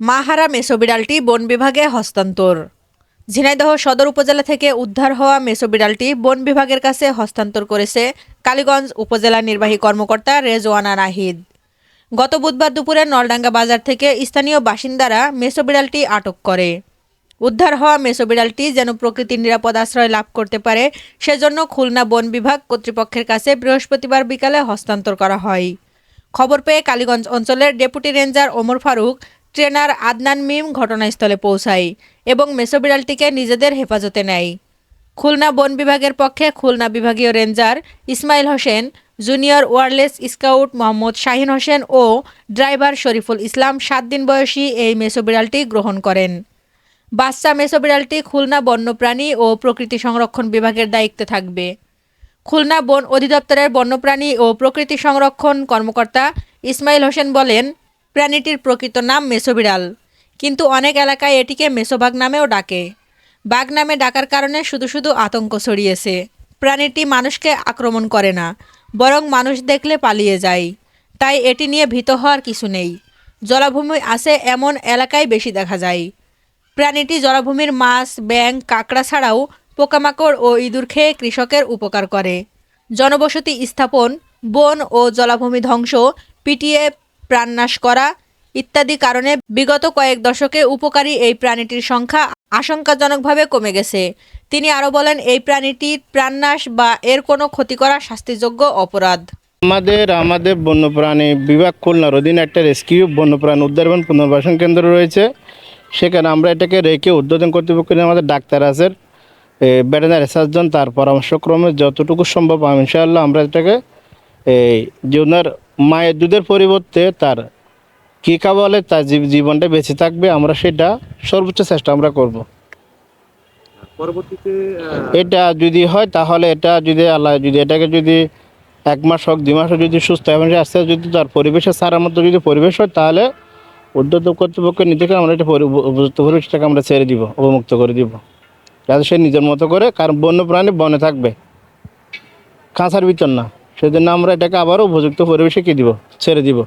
মাহারা মেছো বিড়ালটি বন বিভাগে হস্তান্তর। ঝিনাইদহ সদর উপজেলা থেকে উদ্ধার হওয়া মেছো বিড়ালটি বন বিভাগের কাছে হস্তান্তর করেছে কালীগঞ্জ উপজেলা নির্বাহী কর্মকর্তা রেজওয়ানা নাহিদ। গত বুধবার দুপুরে নলডাঙ্গা বাজার থেকে স্থানীয় বাসিন্দারা মেছো বিড়ালটি আটক করে। উদ্ধার হওয়া মেছো বিড়ালটি যেন প্রকৃতির নিরাপদ আশ্রয় লাভ করতে পারে সেজন্য খুলনা বন বিভাগ কর্তৃপক্ষের কাছে বৃহস্পতিবার বিকালে হস্তান্তর করা হয়। খবর পেয়ে কালীগঞ্জ অঞ্চলের deputy ranger Omar Faruk, trainer Adnan Mim ঘটনাস্থলে পৌঁছায় এবং মেছো বিড়ালটিকে নিজেদের হেফাজতে নেয়। খুলনা বন বিভাগের পক্ষে খুলনা বিভাগীয় ranger Ismail Hossain, junior wireless scout Mohammad Shahin Hossain ও ড্রাইভার শরীফুল ইসলাম 7 দিন বয়সী এই মেছো বিড়ালটি গ্রহণ করেন। বাচ্চা মেছো বিড়ালটি খুলনা বন্যপ্রাণী ও প্রকৃতি সংরক্ষণ বিভাগের দায়িত্বে থাকবে। খুলনা বন অধিদপ্তরের বন্যপ্রাণী ও প্রকৃতি সংরক্ষণ কর্মকর্তা ইসমাইল হোসেন বলেন, প্রাণীটির প্রকৃত নাম মেছো বিড়াল, কিন্তু অনেক এলাকায় এটিকে মেছোবাঘ নামেও ডাকে। বাঘ নামে ডাকার কারণে শুধু শুধু আতঙ্ক ছড়িয়েছে। প্রাণীটি মানুষকে আক্রমণ করে না, বরং মানুষ দেখলে পালিয়ে যায়। তাই এটি নিয়ে ভীত হওয়ার কিছু নেই। জলাভূমি আছে এমন এলাকায় বেশি দেখা যায়। প্রাণীটি জলাভূমির মাছ, ব্যাঙ, কাঁকড়া ছাড়াও পোকামাকড় ও ইঁদুর খেয়ে কৃষকের উপকার করে। জনবসতি স্থাপন, বন ও জলাভূমি ধ্বংস, পিটিয়ে প্রাণনাশ করা ইত্যাদি কারণে বিগত কয়েক দশকে উপকারী এই প্রাণীটির সংখ্যা আশঙ্কাজনকভাবে কমে গেছে। তিনি আরও বলেন, এই প্রাণীটির প্রাণনাশ বা এর কোনো ক্ষতি করা শাস্তিযোগ্য অপরাধ। আমাদের বন্যপ্রাণী বিভাগ খুলনার অধীনে একটা রেস্কিউ বন্যপ্রাণী উদ্ধার এবং পুনর্বাসন কেন্দ্র রয়েছে। সেখানে আমরা এটাকে রেখে উদ্বোধন কর্তৃপক্ষের আমাদের ডাক্তার আছেন, ভেটেরিনারি সার্জন, তার পরামর্শক্রমে যতটুকু সম্ভব ইনশাআল্লাহ আমরা এটাকে যে ওনার মায়ের দুধের পরিবর্তে তার কী খাওয়ালে তার জীবনটা বেঁচে থাকবে, আমরা সেটা সর্বোচ্চ চেষ্টা আমরা করব। পরবর্তীতে এটা যদি হয় তাহলে এটা যদি আল্লাহ যদি এটাকে যদি 1 মাস হোক 2 মাস হোক যদি সুস্থ এবং আস্তে আস্তে যদি তার পরিবেশের সারার মতো যদি পরিবেশ হয় তাহলে উদ্যোগ কর্তৃপক্ষ নিজেকে আমরা এটা উপযুক্ত পরিবেশটাকে আমরা ছেড়ে দিব, অবমুক্ত করে দিব, যাতে সে নিজের মতো করে, কারণ বন্যপ্রাণী বনে থাকবে, খাঁচার ভিতর না। সেজন্য আমরা এটাকে আবারও উপযুক্ত পরিবেশে কি দিব, ছেড়ে দিব।